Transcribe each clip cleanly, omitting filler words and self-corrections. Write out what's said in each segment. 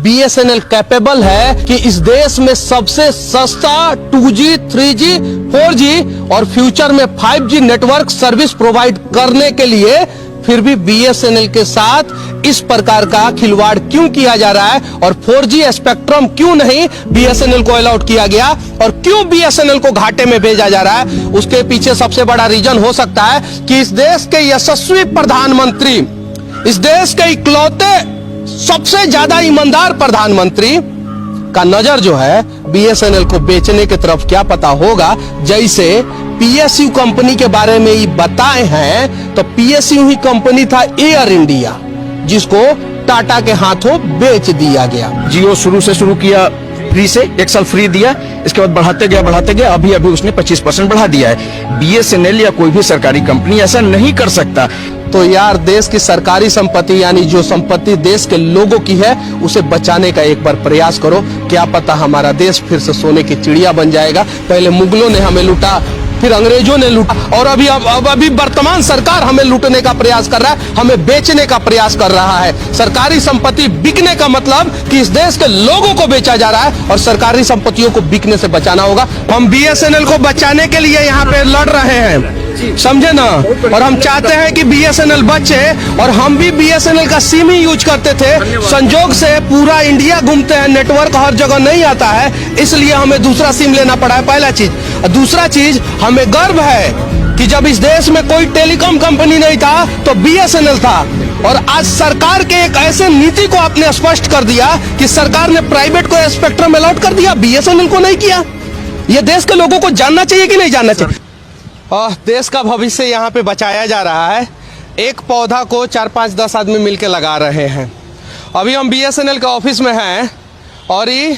BSNL capable है कि इस देश में सबसे सस्ता 2G, 3G, 4G और फ्यूचर में 5G नेटवर्क सर्विस प्रोवाइड करने के लिए फिर भी BSNL के साथ इस प्रकार का खिलवाड़ क्यों किया जा रहा है और 4G स्पेक्ट्रम क्यों नहीं BSNL को अलॉट किया गया और क्यों BSNL को घाटे में भेजा जा रहा है, उसके पीछे सबसे बड़ा रीजन हो सकता है कि इस देश के यशस्वी प्रधानमंत्री, इस देश के इकलौते सबसे ज्यादा ईमानदार प्रधानमंत्री का नजर जो है BSNL को बेचने की तरफ क्या पता होगा। जैसे PSU कंपनी के बारे में ही बताए हैं तो PSU ही कंपनी था एयर इंडिया जिसको टाटा के हाथों बेच दिया गया। जियो शुरू किया फ्री से 1 साल फ्री दिया, इसके बाद बढ़ाते गया अभी उसने 25% बढ़ा दिया है। BSNL या कोई भी सरकारी कंपनी ऐसा नहीं कर सकता। तो यार देश की सरकारी संपत्ति यानी जो संपत्ति देश के लोगों की है उसे बचाने का एक बार प्रयास करो, क्या पता हमारा देश फिर से सोने की चिड़िया बन जाएगा। पहले मुगलों ने हमें लूटा, फिर अंग्रेजों ने लूटा और अभी वर्तमान सरकार हमें लूटने का प्रयास कर रहा है, हमें बेचने का प्रयास कर रहा है। सरकारी संपत्ति बिकने का मतलब कि इस देश के लोगों को बेचा जा रहा है और सरकारी संपत्तियों को बिकने से बचाना होगा। हम BSNL को बचाने के लिए यहाँ पे लड़ रहे हैं, समझे ना, और हम चाहते हैं कि BSNL बचे और हम भी BSNL का सिम ही यूज करते थे। संजोग से पूरा इंडिया घूमते हैं, नेटवर्क हर जगह नहीं आता है, इसलिए हमें दूसरा सिम लेना पड़ा है, पहला चीज। दूसरा चीज, हमें गर्व है कि जब इस देश में कोई टेलीकॉम कंपनी नहीं था तो BSNL था और आज सरकार के एक ऐसे नीति को आपने स्पष्ट कर दिया कि सरकार ने प्राइवेट को स्पेक्ट्रम अलॉट कर दिया, BSNL को नहीं किया। यह देश के लोगों को जानना चाहिए कि नहीं जानना चाहिए। देश का भविष्य यहाँ पे बचाया जा रहा है। एक पौधा को 4, 5, 10 आदमी मिलके लगा रहे हैं। अभी हम BSNL के ऑफिस में हैं और ये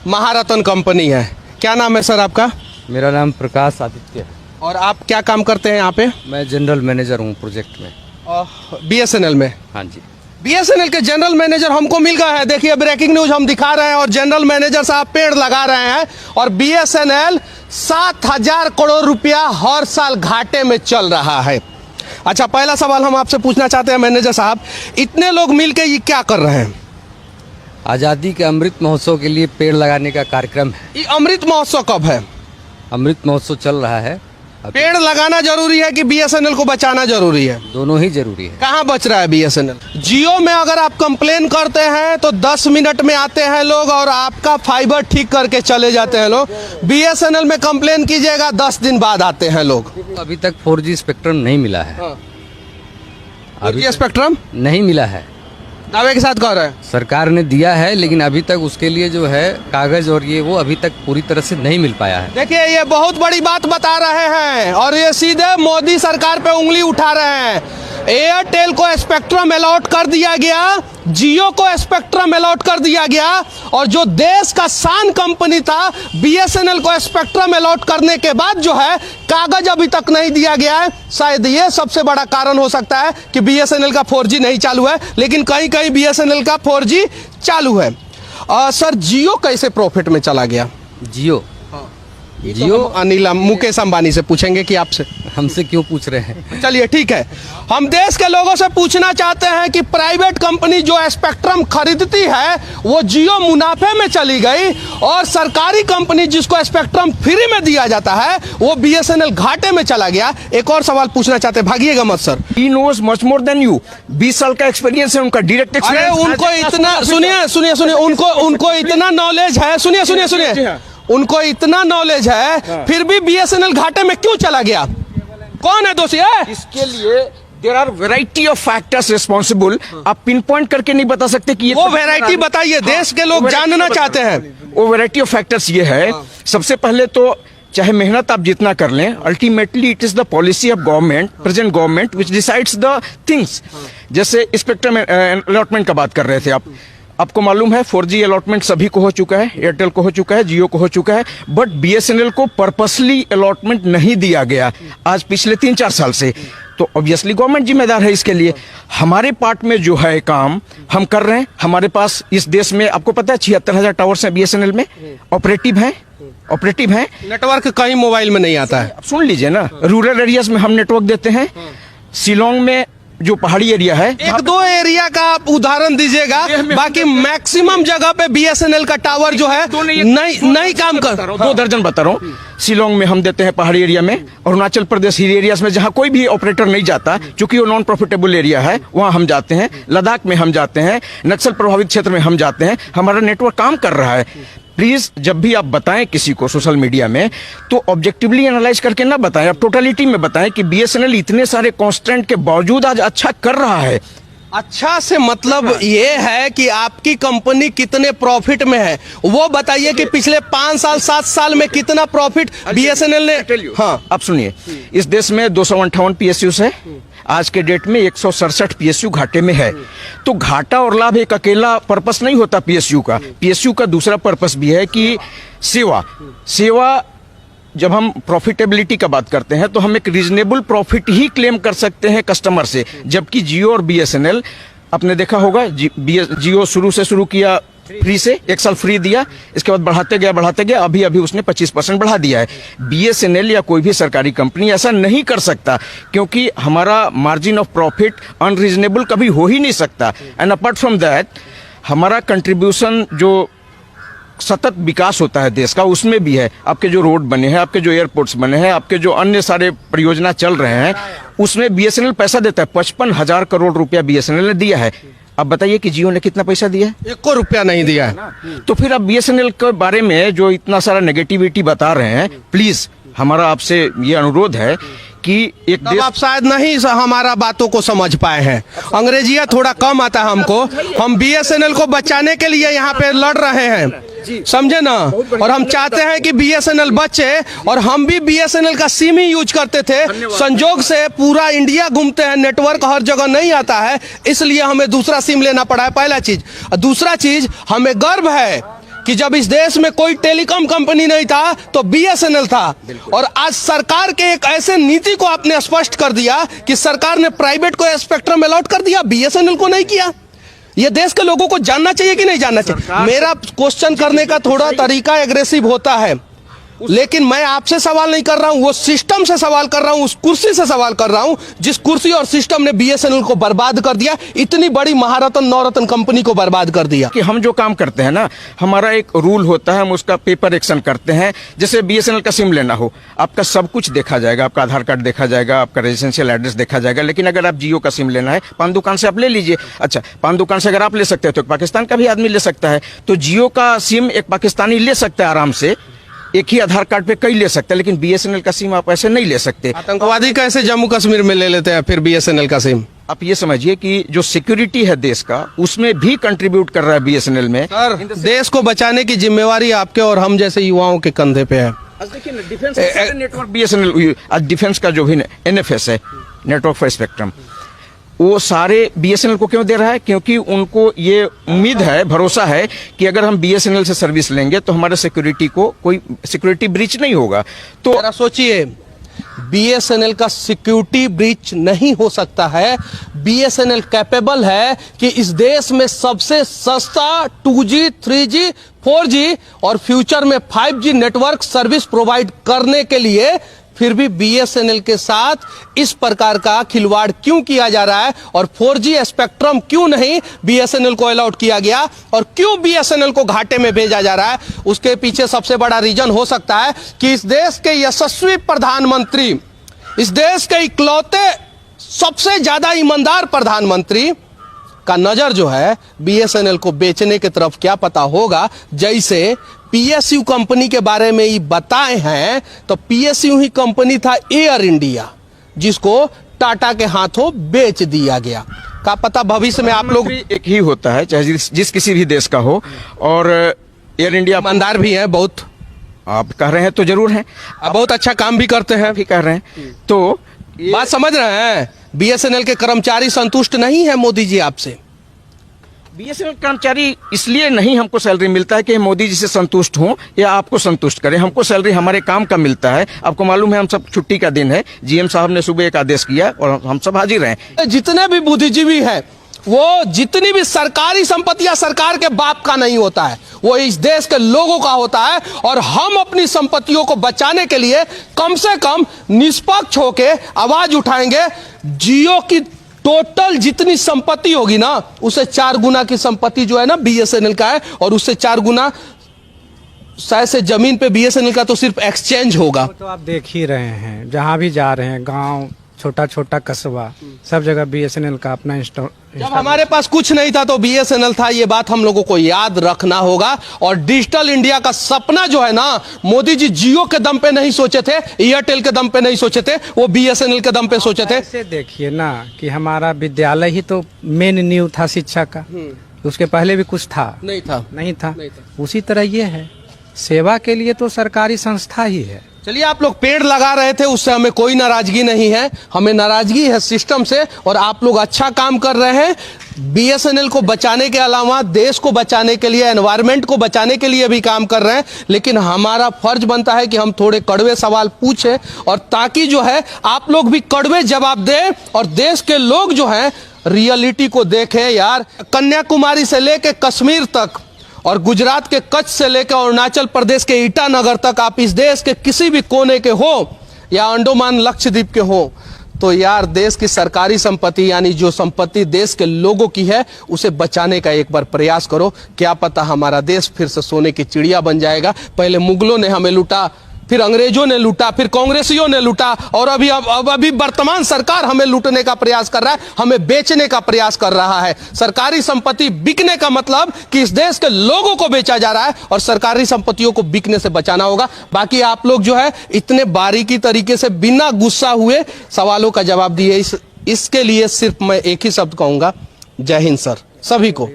महारत्न कंपनी है। क्या नाम है सर आपका? मेरा नाम प्रकाश आदित्य है। और आप क्या काम करते हैं यहाँ पे? मैं जनरल मैनेजर हूँ प्रोजेक्ट में। BSNL में? हाँ जी। BSNL के जनरल मैनेजर हमको मिल गए हैं। देखिए ब्रेकिंग न्यूज हम दिखा रहे हैं और जनरल मैनेजर साहब पेड़ लगा रहे हैं और BSNL 7,000 करोड़ रुपया हर साल घाटे में चल रहा है। अच्छा, पहला सवाल हम आपसे पूछना चाहते हैं मैनेजर साहब, इतने लोग मिलके ये क्या कर रहे हैं? आज़ादी के अमृत महोत्सव के लिए पेड़ लगाने का कार्यक्रम है। ये अमृत महोत्सव कब है? अमृत महोत्सव चल रहा है। पेड़ लगाना जरूरी है कि BSNL को बचाना जरूरी है? दोनों ही जरूरी है। कहाँ बच रहा है BSNL? जियो में अगर आप कंप्लेन करते हैं तो 10 मिनट में आते हैं लोग और आपका फाइबर ठीक करके चले जाते हैं लोग। BSNL में कंप्लेन कीजिएगा 10 दिन बाद आते हैं लोग। अभी तक 4G स्पेक्ट्रम नहीं मिला है। अभी स्पेक्ट्रम नहीं मिला है, दावे के साथ कह रहे हैं। सरकार ने दिया है लेकिन अभी तक उसके लिए जो है कागज और ये वो अभी तक पूरी तरह से नहीं मिल पाया है। देखिए ये बहुत बड़ी बात बता रहे हैं और ये सीधे मोदी सरकार पे उंगली उठा रहे हैं। एयरटेल को स्पेक्ट्रम अलॉट कर दिया गया, जियो को स्पेक्ट्रम अलॉट कर दिया गया और जो देश का शान कंपनी था BSNL को स्पेक्ट्रम अलॉट करने के बाद जो है कागज अभी तक नहीं दिया गया है। शायद ये सबसे बड़ा कारण हो सकता है कि BSNL का 4G नहीं चालू है, लेकिन कहीं कहीं BSNL का 4G चालू है। सर जियो कैसे प्रॉफिट में चला गया? जियो जियो अनिल मुकेश अंबानी से पूछेंगे कि आपसे, हमसे क्यों पूछ रहे हैं? चलिए ठीक है, हम देश के लोगों से पूछना चाहते हैं कि प्राइवेट कंपनी जो स्पेक्ट्रम खरीदती है वो जियो मुनाफे में चली गई और सरकारी कंपनी जिसको स्पेक्ट्रम फ्री में दिया जाता है वो BSNL घाटे में चला गया। एक और सवाल पूछना चाहते हैं, भागिएगा मत sir. He knows much more than you। 20 साल का एक्सपीरियंस है उनका, डायरेक्ट एक्सपीरियंस। अरे उनको इतना सुनिए उनको इतना नॉलेज है, सुनिए उनको इतना नॉलेज है फिर भी BSNL घाटे में क्यों चला गया? कौन है दोषी है? इसके लिए there are variety of factors responsible. आप पिन पॉइंट करके नहीं बता सकते कि ये वो वैरायटी बताइए, देश के लोग जानना चाहते हैं। वो वैरायटी ऑफ फैक्टर्स ये है, सबसे पहले तो चाहे मेहनत आप जितना कर लें, ultimately it is the policy of government, present government which decides the things. जैसे स्पेक्ट्रम अलॉटमेंट का बात कर रहे थे आपको मालूम है 4G अलॉटमेंट सभी को हो चुका है, एयरटेल को हो चुका है, जियो को हो चुका है, बट BSNL को पर्पसली अलॉटमेंट नहीं दिया गया आज पिछले 3-4 साल से। तो ऑब्वियसली गवर्नमेंट जिम्मेदार है इसके लिए। हमारे पार्ट में जो है काम हम कर रहे हैं। हमारे पास इस देश में आपको पता है 76,000 टावर्स हैं BSNL में, ऑपरेटिव हैं। नेटवर्क कहीं मोबाइल में नहीं आता है। सुन लीजिए ना, रूरल एरियाज में हम नेटवर्क देते हैं, शिलोंग में जो पहाड़ी एरिया है, एक दो एरिया का आप उदाहरण दीजिएगा, बाकी मैक्सिमम जगह पे बीएसएनएल का टावर जो है नहीं काम कर। 2 दर्जन बता रहा हूँ। शिलोंग में हम देते हैं पहाड़ी एरिया में, अरुणाचल प्रदेश हिल एरियाज में जहाँ कोई भी ऑपरेटर नहीं जाता, क्योंकि वो नॉन प्रॉफिटेबल एरिया है, वहाँ हम जाते हैं। लद्दाख में हम जाते हैं, नक्सल प्रभावित क्षेत्र में हम जाते हैं। हमारा नेटवर्क काम कर रहा है। प्लीज जब भी आप बताएं किसी को सोशल मीडिया में, तो ऑब्जेक्टिवली एनालाइज करके ना बताएं, आप टोटलिटी में बताएं कि बीएसएनएल इतने सारे कॉन्स्टेंट के बावजूद आज अच्छा कर रहा है। अच्छा से मतलब ये है कि आपकी कंपनी कितने प्रॉफिट में है, वो बताइए कि पिछले 5 साल 7 साल में कितना प्रॉफिट बीएसएनएल ने। हाँ, आप सुनिए, इस देश में 258 पीएसयूस है। आज के डेट में 167 पीएसयू घाटे में है। तो घाटा और लाभ एक अकेला पर्पस नहीं होता पीएसयू का। पीएसयू का दूसरा पर्पस भी है कि सेवा जब हम प्रॉफिटेबिलिटी का बात करते हैं तो हम एक रीजनेबल प्रॉफिट ही क्लेम कर सकते हैं कस्टमर से, जबकि जियो और बीएसएनएल, आपने देखा होगा, जियो शुरू किया फ्री से, 1 साल फ्री दिया, इसके बाद बढ़ाते गया, अभी उसने 25% बढ़ा दिया है। बीएसएनएल या कोई भी सरकारी कंपनी ऐसा नहीं कर सकता, क्योंकि हमारा मार्जिन ऑफ प्रॉफिट अनरीजनेबल कभी हो ही नहीं सकता। एंड अपार्ट फ्रॉम दैट, हमारा कंट्रीब्यूशन जो सतत विकास होता है देश का, उसमें भी है। आपके जो रोड बने हैं, आपके जो एयरपोर्ट्स बने हैं, आपके जो अन्य सारे परियोजना चल रहे हैं, उसमें बीएसएनएल पैसा देता है। 55,000 करोड़ रुपया बीएसएनएल ने दिया है। अब बताइए कि जियो ने कितना पैसा दिया है? 1 रुपया नहीं दिया है। तो फिर आप बीएसएनएल के बारे में जो इतना सारा नेगेटिविटी बता रहे हैं, प्लीज हमारा आपसे ये अनुरोध है कि एक देश, आप शायद नहीं हमारा बातों को समझ पाए हैं, अंग्रेजिया थोड़ा कम आता है हमको। हम बीएसएनएल को बचाने के लिए यहाँ पे लड़ रहे हैं, समझे ना, और हम चाहते हैं कि बीएसएनएल बचे। और हम भी बीएसएनएल का सिम ही यूज करते थे, संजोग से पूरा इंडिया घूमते हैं, नेटवर्क हर जगह नहीं आता है, इसलिए हमें दूसरा सिम लेना पड़ा है, पहला चीज। दूसरा चीज, हमें गर्व है कि जब इस देश में कोई टेलीकॉम कंपनी नहीं था तो बीएसएनएल था। और आज सरकार के एक ऐसे नीति को आपने स्पष्ट कर दिया कि सरकार ने प्राइवेट को स्पेक्ट्रम अलॉट कर दिया, बीएसएनएल को नहीं किया। ये देश के लोगों को जानना चाहिए कि नहीं जानना चाहिए? मेरा क्वेश्चन करने का थोड़ा तरीका एग्रेसिव होता है, लेकिन मैं आपसे सवाल नहीं कर रहा हूं, वो सिस्टम से सवाल कर रहा हूं, उस कुर्सी से सवाल कर रहा हूं जिस कुर्सी और सिस्टम ने बीएसएनएल को बर्बाद कर दिया, इतनी बड़ी महारत्न नवरत्न कंपनी को बर्बाद कर दिया। कि हम जो काम करते हैं ना, हमारा एक रूल होता है, हम उसका पेपर एक्शन करते हैं। जैसे बीएसएनएल का सिम लेना हो, आपका सब कुछ देखा जाएगा, आपका आधार कार्ड देखा जाएगा, आपका रेजिडेंशियल एड्रेस देखा जाएगा। लेकिन अगर आप जियो का सिम लेना है, पान दुकान से आप ले लीजिए। अच्छा, पान दुकान से अगर आप ले सकते हैं तो एक पाकिस्तान का भी आदमी ले सकता है। तो जियो का सिम एक पाकिस्तानी ले सकता है आराम से, एक ही आधार कार्ड पे कई ले सकते हैं। लेकिन बीएसएनएल का सिम आप ऐसे नहीं ले सकते। आतंकवादी कैसे जम्मू कश्मीर में ले लेते हैं फिर बीएसएनएल का सिम? आप ये समझिए कि जो सिक्योरिटी है देश का, उसमें भी कंट्रीब्यूट कर रहा है बीएसएनएल में। सर, देश को बचाने की जिम्मेवारी आपके और हम जैसे युवाओं के कंधे पे है। देखिए ना, डिफेंस नेटवर्क बीएसएनएल, आज डिफेंस का जो भी एनएफएस है, नेटवर्क फॉर स्पेक्ट्रम, वो सारे बीएसएनएल को क्यों दे रहा है? क्योंकि उनको ये उम्मीद है, भरोसा है कि अगर हम बीएसएनएल से सर्विस लेंगे तो हमारे सिक्योरिटी को कोई सिक्योरिटी ब्रीच नहीं होगा। तो जरा सोचिए, बीएसएनएल का सिक्योरिटी ब्रीच नहीं हो सकता है। बीएसएनएल कैपेबल है कि इस देश में सबसे सस्ता 2G, 3G, 4G और फ्यूचर में 5G नेटवर्क सर्विस प्रोवाइड करने के लिए। फिर भी बीएसएनएल के साथ इस प्रकार का खिलवाड़ क्यों किया जा रहा है? और 4G स्पेक्ट्रम क्यों नहीं बीएसएनएल को अलॉट किया गया? और क्यों बीएसएनएल को घाटे में भेजा जा रहा है? उसके पीछे सबसे बड़ा रीजन हो सकता है कि इस देश के यशस्वी प्रधानमंत्री, इस देश के इकलौते सबसे ज्यादा ईमानदार प्रधानमंत्री का नजर जो है बीएसएनएल को बेचने की तरफ क्या पता होगा। जैसे पीएसयू कंपनी के बारे में ही बताए हैं, तो पीएसयू ही कंपनी था एयर इंडिया, जिसको टाटा के हाथों बेच दिया गया। का पता भविष्य में आप लोग, एक ही होता है चाहे जिस किसी भी देश का हो, और एयर इंडिया ईमानदार भी है बहुत। आप कह रहे हैं तो जरूर हैं, बहुत अच्छा काम भी करते हैं, भी कह रहे हैं। तो बात समझ रहे हैं? बीएसएनएल के कर्मचारी संतुष्ट नहीं है मोदी जी आपसे। बीएसएनएल कर्मचारी इसलिए नहीं हमको सैलरी मिलता है कि मोदी जी से संतुष्ट हों या आपको संतुष्ट करें। हमको सैलरी हमारे काम का मिलता है। आपको मालूम है, हम सब छुट्टी का दिन है, जीएम साहब ने सुबह एक आदेश किया और हम सब हाजिर हैं। जितने भी बुद्धिजीवी हैं, वो जितनी भी सरकारी संपत्तियां सरकार के बाप का नहीं होता है, वो इस देश के लोगों का होता है। और हम अपनी संपत्तियों को बचाने के लिए कम से कम निष्पक्ष होके आवाज उठाएंगे। जियो की टोटल जितनी संपत्ति होगी ना उससे 4 गुना की संपत्ति जो है ना बीएसएनएल का है, और उससे 4 गुना शायद से जमीन पे बीएसएनएल का तो सिर्फ एक्सचेंज होगा। तो आप देख ही रहे हैं, जहाँ भी जा रहे हैं, गांव, छोटा छोटा कस्बा, सब जगह बीएसएनएल का अपना जब हमारे पास कुछ नहीं था तो बीएसएनएल था, ये बात हम लोगों को याद रखना होगा। और डिजिटल इंडिया का सपना जो है ना, मोदी जी जियो के दम पे नहीं सोचे थे, एयरटेल के दम पे नहीं सोचे थे, वो बीएसएनएल के दम पे सोचे थे। ऐसे देखिए ना कि हमारा विद्यालय ही तो मेन नींव था शिक्षा का, उसके पहले भी कुछ था नहीं था। उसी तरह ये है, सेवा के लिए तो सरकारी संस्था ही है। चलिए, आप लोग पेड़ लगा रहे थे, उससे हमें कोई नाराजगी नहीं है, हमें नाराजगी है सिस्टम से। और आप लोग अच्छा काम कर रहे हैं, बीएसएनएल को बचाने के अलावा देश को बचाने के लिए, एनवायरनमेंट को बचाने के लिए भी काम कर रहे हैं। लेकिन हमारा फर्ज बनता है कि हम थोड़े कड़वे सवाल पूछें, और ताकि जो है आप लोग भी कड़वे जवाब दें और देश के लोग जो हैं रियलिटी को देखें। यार, कन्याकुमारी से लेके कश्मीर तक और गुजरात के कच्छ से लेकर अरुणाचल प्रदेश के ईटानगर तक, आप इस देश के किसी भी कोने के हो या अंडमान लक्षद्वीप के हो, तो यार देश की सरकारी संपत्ति यानी जो संपत्ति देश के लोगों की है उसे बचाने का एक बार प्रयास करो। क्या पता हमारा देश फिर से सोने की चिड़िया बन जाएगा। पहले मुगलों ने हमें लूटा, फिर अंग्रेजों ने लूटा, फिर कांग्रेसियों ने लूटा, और अभी वर्तमान सरकार हमें लूटने का प्रयास कर रहा है, हमें बेचने का प्रयास कर रहा है। सरकारी संपत्ति बिकने का मतलब कि इस देश के लोगों को बेचा जा रहा है, और सरकारी संपत्तियों को बिकने से बचाना होगा। बाकी आप लोग जो है इतने बारीकी तरीके से बिना गुस्सा हुए सवालों का जवाब दिए, इसके लिए सिर्फ मैं एक ही शब्द कहूंगा, जय हिंद सर, सभी को।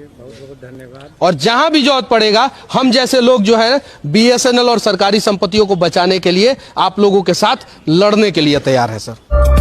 और जहां भी जरूरत पड़ेगा, हम जैसे लोग जो है बीएसएनएल और सरकारी संपत्तियों को बचाने के लिए आप लोगों के साथ लड़ने के लिए तैयार है सर।